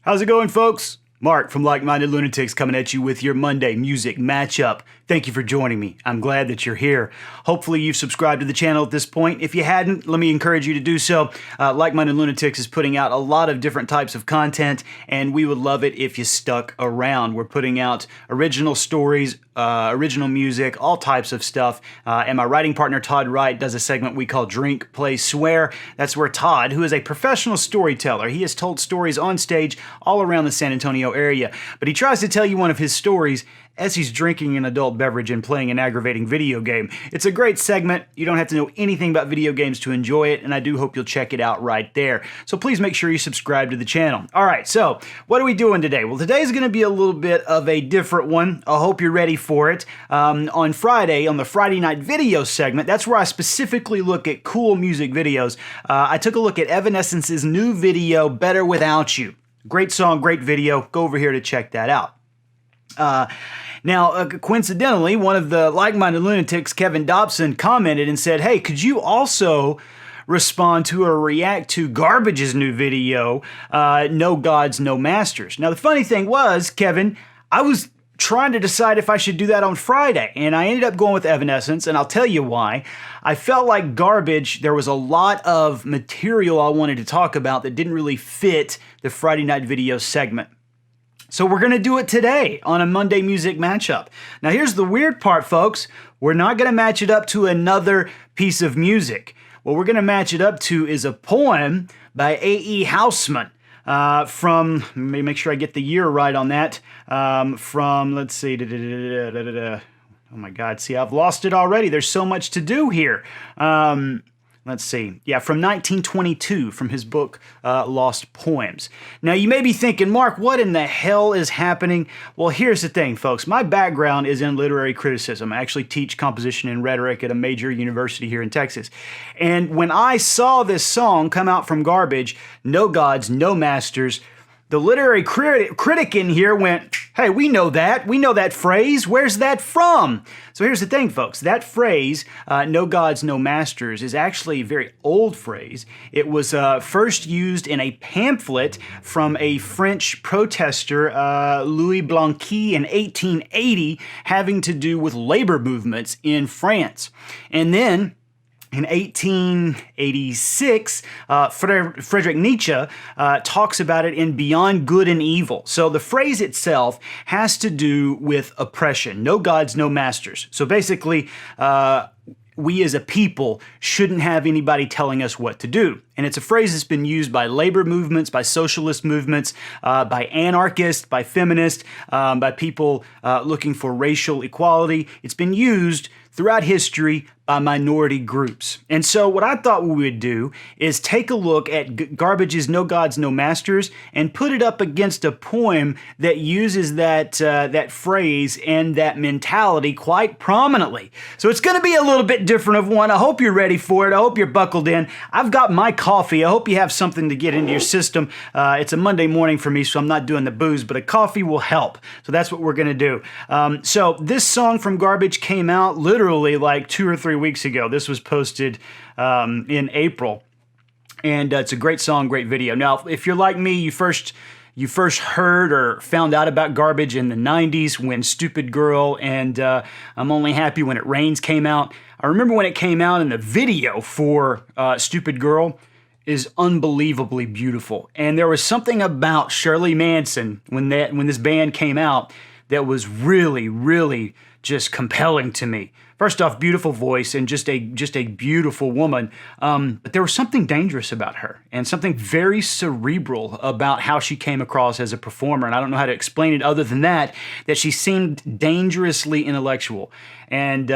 How's it going, folks? Mark from Like-Minded Lunatics coming at you with your Monday music matchup. Thank you for joining me. I'm glad that you're here. Hopefully you've subscribed to the channel at this point. If you hadn't, let me encourage you to do so. Like-Minded Lunatics is putting out a lot of different types of content, and we would love it if you stuck around. We're putting out original stories, original music, all types of stuff. And my writing partner, Todd Wright, does a segment we call Drink, Play, Swear. That's where Todd, who is a professional storyteller, he has told stories on stage all around the San Antonio area, but he tries to tell you one of his stories as he's drinking an adult beverage and playing an aggravating video game. It's a great segment. You don't have to know anything about video games to enjoy it, and I do hope you'll check it out right there. So please make sure you subscribe to the channel. All right, so what are we doing today? Well, today's going to be a little bit of a different one. I hope you're ready for it. On Friday, on the Friday night video segment, that's where I specifically look at cool music videos. I took a look at Evanescence's new video, Better Without You. Great song, great video. Go over here to check that out. Now, coincidentally, one of the Like-Minded Lunatics, Kevin Dobson, commented and said, hey, could you also respond to or react to Garbage's new video, No Gods, No Masters? Now, the funny thing was, Kevin, I was trying to decide if I should do that on Friday, and I ended up going with Evanescence, and I'll tell you why. I felt like Garbage, there was a lot of material I wanted to talk about that didn't really fit the Friday night video segment. So we're going to do it today on a Monday music matchup. Now here's the weird part, folks. We're not going to match it up to another piece of music. What we're going to match it up to is a poem by A.E. Housman. From, let me make sure I get the year right on that, from, let's see, oh my God, see, I've lost it already. There's so much to do here. Let's see, yeah, from 1922, from his book, Lost Poems. Now, you may be thinking, Mark, what in the hell is happening? Well, here's the thing, folks. My background is in literary criticism. I actually teach composition and rhetoric at a major university here in Texas. And when I saw this song come out from Garbage, No Gods, No Masters, the literary critic in here went, hey, we know that phrase. Where's that from? So here's the thing, folks. That phrase, no gods, no masters, is actually a very old phrase. It was first used in a pamphlet from a French protester, Louis Blanqui, in 1880, having to do with labor movements in France. And then in 1886, Friedrich Nietzsche talks about it in Beyond Good and Evil. So the phrase itself has to do with oppression. No gods, no masters. So basically, we as a people shouldn't have anybody telling us what to do. And it's a phrase that's been used by labor movements, by socialist movements, by anarchists, by feminists, by people looking for racial equality. It's been used throughout history by minority groups. And so what I thought we would do is take a look at Garbage's No Gods, No Masters and put it up against a poem that uses that phrase and that mentality quite prominently. So it's going to be a little bit different of one. I hope you're ready for it. I hope you're buckled in. I've got my coffee. I hope you have something to get into your system. It's a Monday morning for me, so I'm not doing the booze, but a coffee will help. So that's what we're going to do. So this song from Garbage came out literally like 2 or 3 weeks ago. This was posted in April, and it's a great song, great video. Now, if you're like me, you first heard or found out about Garbage in the 90s when Stupid Girl and I'm Only Happy When It Rains came out. I remember when it came out, and the video for Stupid Girl is unbelievably beautiful. And there was something about Shirley Manson when this band came out that was really, really just compelling to me. First off, beautiful voice and just a beautiful woman. But there was something dangerous about her and something very cerebral about how she came across as a performer. And I don't know how to explain it other than that she seemed dangerously intellectual. And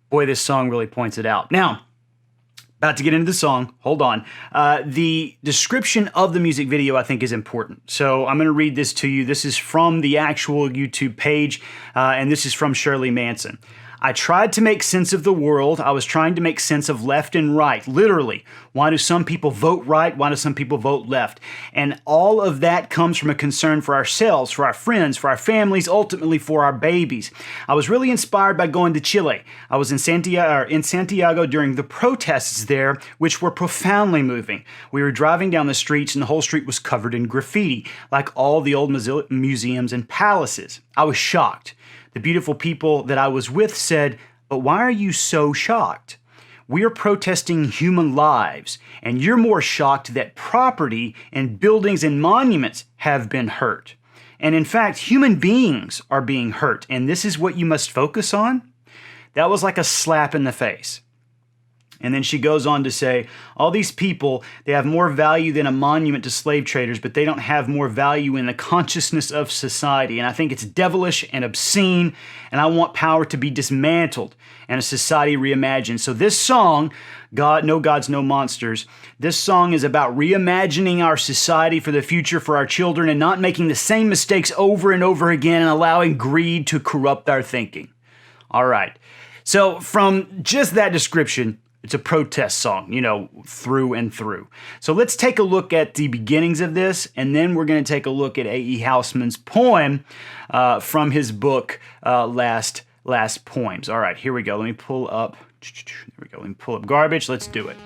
boy, this song really points it out. Now, about to get into the song. Hold on. The description of the music video, I think, is important. So I'm going to read this to you. This is from the actual YouTube page, and this is from Shirley Manson. I tried to make sense of the world. I was trying to make sense of left and right, literally. Why do some people vote right? Why do some people vote left? And all of that comes from a concern for ourselves, for our friends, for our families, ultimately for our babies. I was really inspired by going to Chile. I was in Santiago during the protests there, which were profoundly moving. We were driving down the streets and the whole street was covered in graffiti, like all the old museums and palaces. I was shocked. The beautiful people that I was with said, "But why are you so shocked? We are protesting human lives, and you're more shocked that property and buildings and monuments have been hurt. And in fact, human beings are being hurt, and this is what you must focus on?" That was like a slap in the face. And then she goes on to say, all these people, they have more value than a monument to slave traders, but they don't have more value in the consciousness of society. And I think it's devilish and obscene, and I want power to be dismantled and a society reimagined. So this song, God, No Gods, No Monsters, this song is about reimagining our society for the future for our children and not making the same mistakes over and over again and allowing greed to corrupt our thinking. All right. So from just that description, it's a protest song, through and through. So let's take a look at the beginnings of this, and then we're going to take a look at A.E. Housman's poem from his book, Last Poems. All right, here we go. Let me pull up. There we go. Let me pull up Garbage. Let's do it.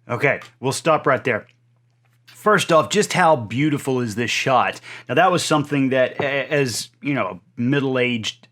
Okay, we'll stop right there. First off, just how beautiful is this shot? Now that was something that, as a middle-aged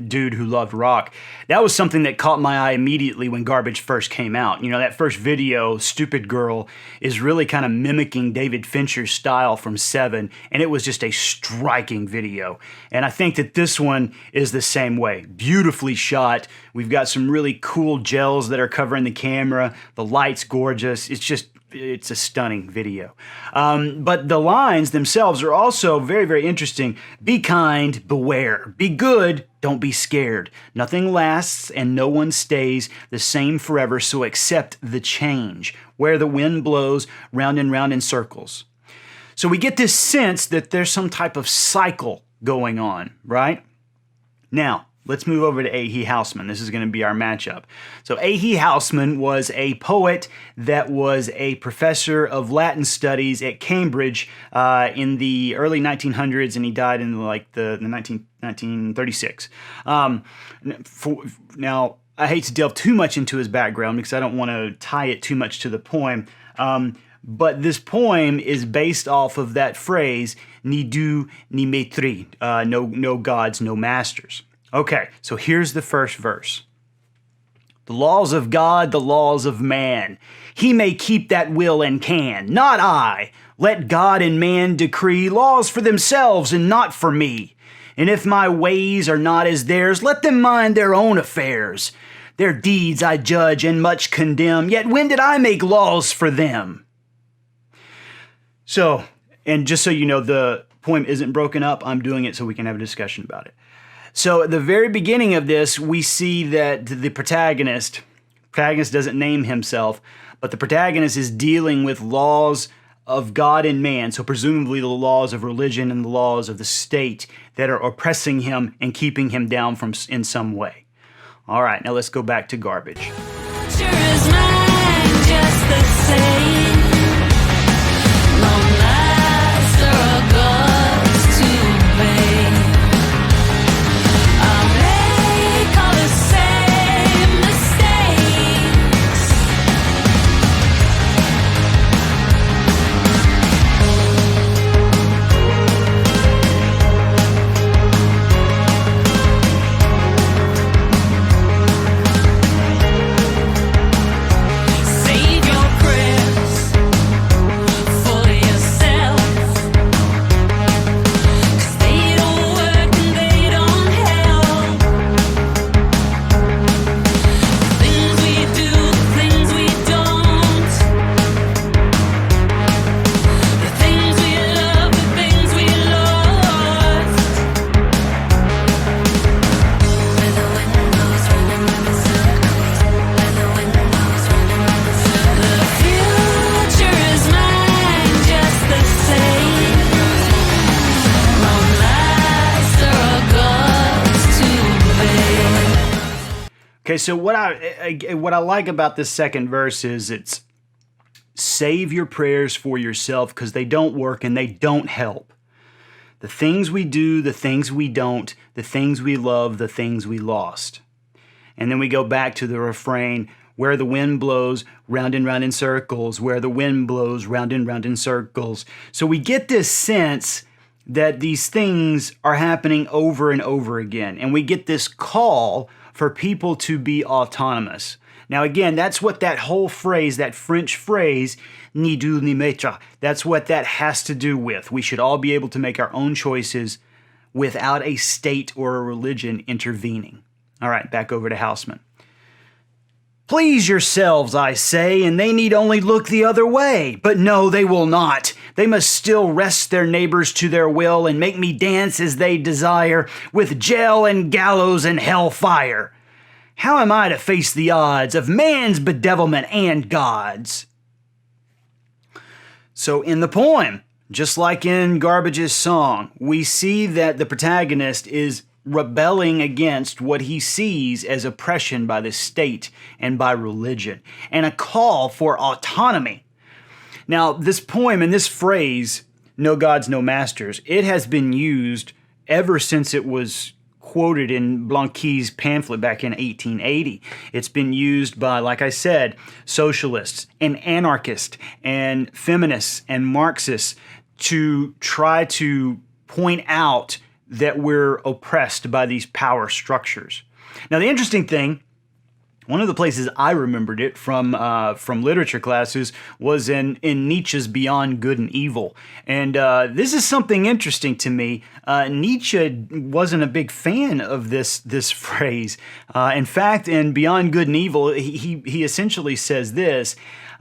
dude who loved rock, that was something that caught my eye immediately when Garbage first came out. That first video, Stupid Girl, is really kind of mimicking David Fincher's style from Seven, and it was just a striking video. And I think that this one is the same way. Beautifully shot. We've got some really cool gels that are covering the camera. The light's gorgeous. It's a stunning video. But the lines themselves are also very, very interesting. Be kind, beware. Be good, don't be scared. Nothing lasts and no one stays the same forever, so accept the change. Where the wind blows round and round in circles. So we get this sense that there's some type of cycle going on, right? Now, let's move over to A.E. Housman. This is going to be our matchup. So A.E. Housman was a poet that was a professor of Latin studies at Cambridge in the early 1900s, and he died in the 1936. Now, I hate to delve too much into his background because I don't want to tie it too much to the poem. But this poem is based off of that phrase, ni Dieu ni maître, no gods, no masters. Okay, so here's the first verse. The laws of God, the laws of man. He may keep that will and can, not I. Let God and man decree laws for themselves and not for me. And if my ways are not as theirs, let them mind their own affairs. Their deeds I judge and much condemn, yet when did I make laws for them? So, and just so you know, the poem isn't broken up. I'm doing it so we can have a discussion about it. So at the very beginning of this, we see that the protagonist doesn't name himself, but the protagonist is dealing with laws of God and man, so presumably the laws of religion and the laws of the state that are oppressing him and keeping him down in some way. All right, now let's go back to Garbage. Sure is mine, just the same. No master or gods to obey. I'll make all the same mistakes. Okay, so what I like about this second verse is it's save your prayers for yourself because they don't work and they don't help. The things we do, the things we don't, the things we love, the things we lost. And then we go back to the refrain, where the wind blows, round and round in circles, where the wind blows, round and round in circles. So we get this sense that these things are happening over and over again. And we get this call for people to be autonomous. Now again, that's what that whole phrase, that French phrase, ni du ni maître, that's what that has to do with. We should all be able to make our own choices without a state or a religion intervening. All right, back over to Housman. Please yourselves, I say, and they need only look the other way. But no, they will not. They must still wrest their neighbors to their will and make me dance as they desire, with jail and gallows and hellfire. How am I to face the odds of man's bedevilment and God's? So in the poem, just like in Garbage's song, we see that the protagonist is rebelling against what he sees as oppression by the state and by religion, and a call for autonomy. Now, this poem and this phrase, no gods, no masters, it has been used ever since it was quoted in Blanqui's pamphlet back in 1880. It's been used by, like I said, socialists and anarchists and feminists and Marxists to try to point out that we're oppressed by these power structures. Now, the interesting thing, one of the places I remembered it from literature classes was in Nietzsche's Beyond Good and Evil. And this is something interesting to me. Nietzsche wasn't a big fan of this phrase. In fact, in Beyond Good and Evil, he essentially says this,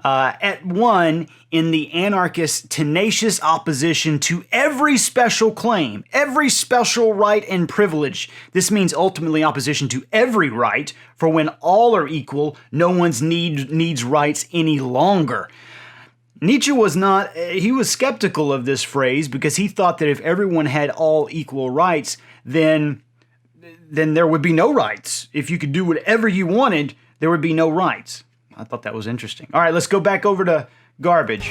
at one, in the anarchist's tenacious opposition to every special claim, every special right and privilege. This means ultimately opposition to every right, for when all are equal, no one's needs rights any longer. Nietzsche was skeptical of this phrase because he thought that if everyone had all equal rights, then there would be no rights. If you could do whatever you wanted, there would be no rights. I thought that was interesting. All right, let's go back over to Garbage.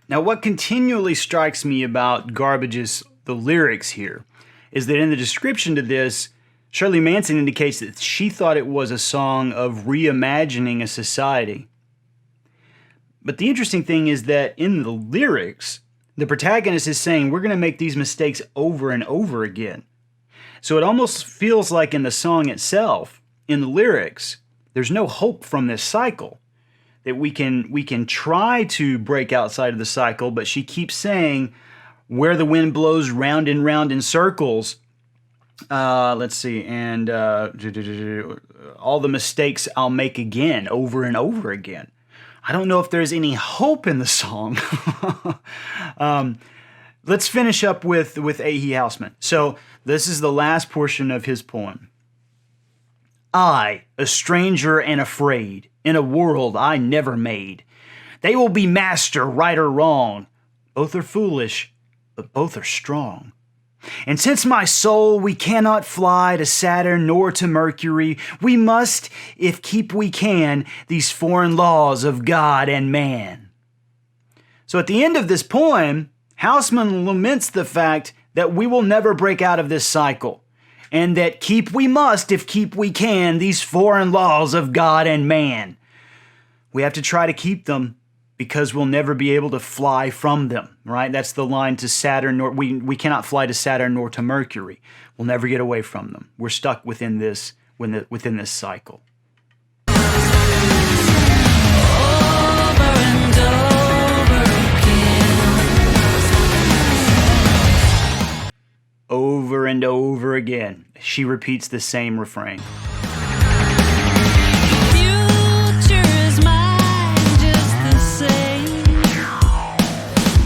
Now, what continually strikes me about Garbage's the lyrics here is that in the description to this, Shirley Manson indicates that she thought it was a song of reimagining a society. But the interesting thing is that in the lyrics, the protagonist is saying, we're going to make these mistakes over and over again. So it almost feels like in the song itself, in the lyrics, there's no hope from this cycle. That we can try to break outside of the cycle, but she keeps saying, where the wind blows round and round in circles. Let's see, and all the mistakes I'll make again, over and over again. I don't know if there's any hope in the song. Let's finish up with A.E. Housman. So this is the last portion of his poem. I, a stranger and afraid, in a world I never made. They will be master, right or wrong. Both are foolish, but both are strong. And since my soul, we cannot fly to Saturn nor to Mercury, we must, if keep we can, these foreign laws of God and man. So at the end of this poem, Housman laments the fact that we will never break out of this cycle, and that keep we must, if keep we can, these foreign laws of God and man. We have to try to keep them because we'll never be able to fly from them, right? That's the line to Saturn, nor we cannot fly to Saturn nor to Mercury. We'll never get away from them. We're stuck within this cycle. Over and over again. Over and over again, she repeats the same refrain. Future is mine, just the same.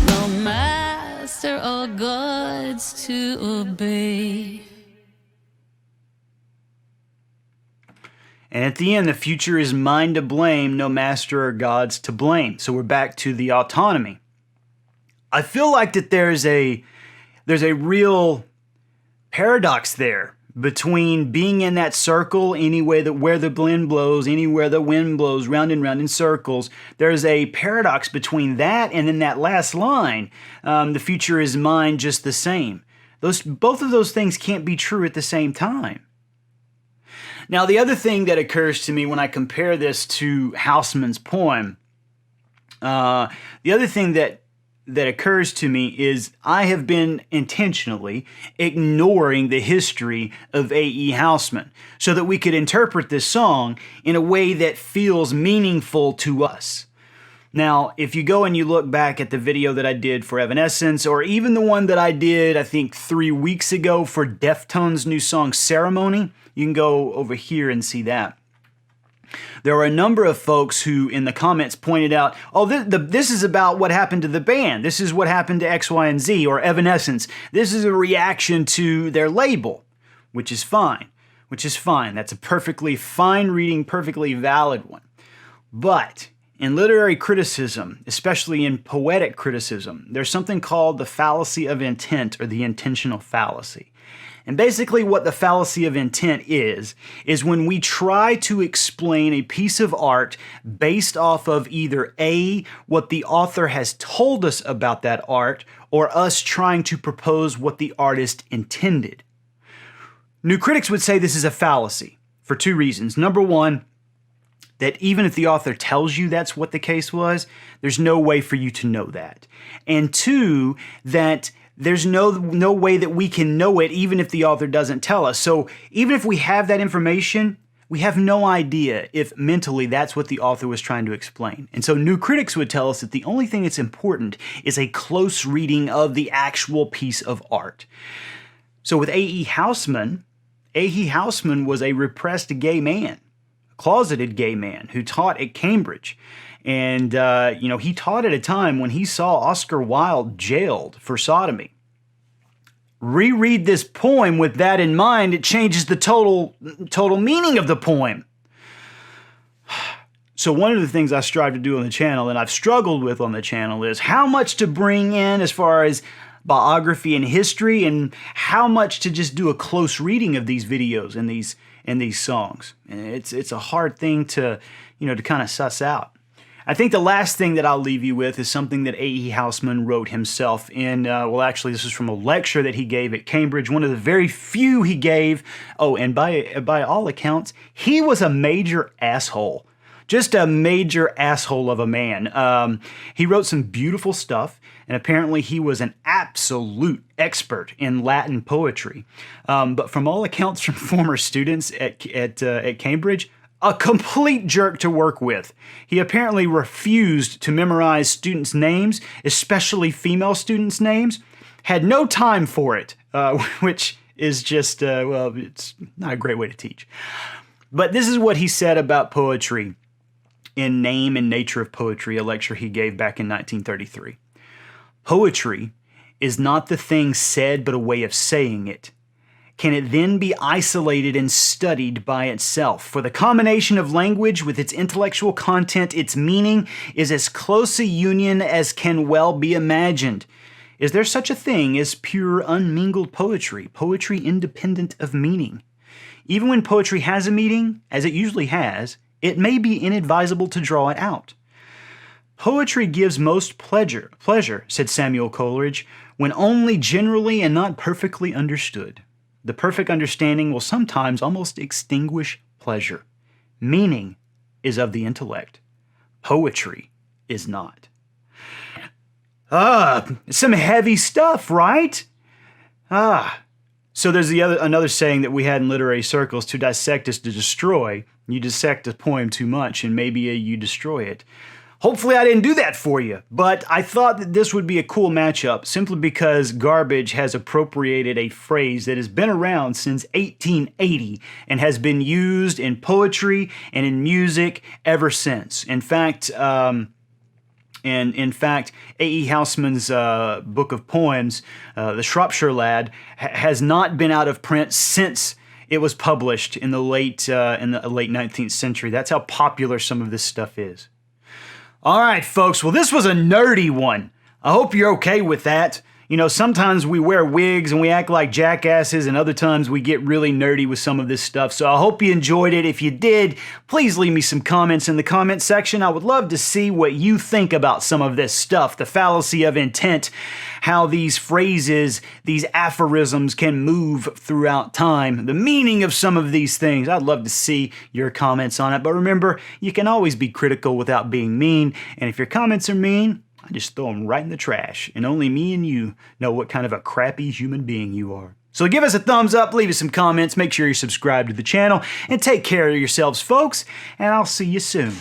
No master or gods to obey. And at the end, the future is mine to blame, no master or gods to blame. So we're back to the autonomy. I feel like that there's a real paradox there between being in that circle anyway that where the wind blows, anywhere the wind blows, round and round in circles. There's a paradox between that and then that last line, the future is mine just the same. Both of those things can't be true at the same time. Now, the other thing that occurs to me when I compare this to Housman's poem, the other thing that occurs to me is I have been intentionally ignoring the history of A.E. Housman so that we could interpret this song in a way that feels meaningful to us. Now, if you go and you look back at the video that I did for Evanescence, or even the one that I did, I think 3 weeks ago for Deftones' new song Ceremony, you can go over here and see that. There were a number of folks who in the comments pointed out, oh, this is about what happened to the band. This is what happened to X, Y, and Z, or Evanescence. This is a reaction to their label, which is fine. That's a perfectly fine reading, perfectly valid one. But in literary criticism, especially in poetic criticism, there's something called the fallacy of intent, or the intentional fallacy. And basically what the fallacy of intent is when we try to explain a piece of art based off of either A, what the author has told us about that art, or us trying to propose what the artist intended. New critics would say this is a fallacy for two reasons. Number one, that even if the author tells you that's what the case was, there's no way for you to know that. And two, that there's no way that we can know it even if the author doesn't tell us. So even if we have that information, we have no idea if mentally that's what the author was trying to explain. And so new critics would tell us that the only thing that's important is a close reading of the actual piece of art. So with A.E. Housman was a repressed gay man, a closeted gay man who taught at Cambridge. And, he taught at a time when he saw Oscar Wilde jailed for sodomy. Reread this poem with that in mind, it changes the total meaning of the poem. So one of the things I strive to do on the channel, and I've struggled with on the channel, is how much to bring in as far as biography and history, and how much to just do a close reading of these videos and these songs. And it's a hard thing to kind of suss out. I think the last thing that I'll leave you with is something that A.E. Housman wrote himself in, this is from a lecture that he gave at Cambridge, one of the very few he gave. Oh, and by all accounts, he was a major asshole. Just a major asshole of a man. He wrote some beautiful stuff, and apparently he was an absolute expert in Latin poetry. But from all accounts from former students at Cambridge, a complete jerk to work with. He apparently refused to memorize students' names, especially female students' names, had no time for it, which is just, it's not a great way to teach. But this is what he said about poetry in Name and Nature of Poetry, a lecture he gave back in 1933. Poetry is not the thing said, but a way of saying it. Can it then be isolated and studied by itself? For the combination of language with its intellectual content, its meaning, is as close a union as can well be imagined. Is there such a thing as pure, unmingled poetry, poetry independent of meaning? Even when poetry has a meaning, as it usually has, it may be inadvisable to draw it out. Poetry gives most pleasure, said Samuel Coleridge, when only generally and not perfectly understood. The perfect understanding will sometimes almost extinguish pleasure. Meaning is of the intellect. Poetry is not. Some heavy stuff, right? So there's another saying that we had in literary circles: to dissect is to destroy. You dissect a poem too much and maybe you destroy it. Hopefully I didn't do that for you, but I thought that this would be a cool matchup simply because Garbage has appropriated a phrase that has been around since 1880 and has been used in poetry and in music ever since. In fact, A.E. Housman's book of poems, The Shropshire Lad, has not been out of print since it was published in the late 19th century. That's how popular some of this stuff is. All right, folks. Well, this was a nerdy one. I hope you're okay with that. You know, sometimes we wear wigs and we act like jackasses, and other times we get really nerdy with some of this stuff. So I hope you enjoyed it. If you did, please leave me some comments in the comment section. I would love to see what you think about some of this stuff, the fallacy of intent, how these phrases, these aphorisms can move throughout time, the meaning of some of these things. I'd love to see your comments on it. But remember, you can always be critical without being mean. And if your comments are mean, I just throw them right in the trash, and only me and you know what kind of a crappy human being you are. So give us a thumbs up, leave us some comments, make sure you're subscribed to the channel, and take care of yourselves, folks, and I'll see you soon.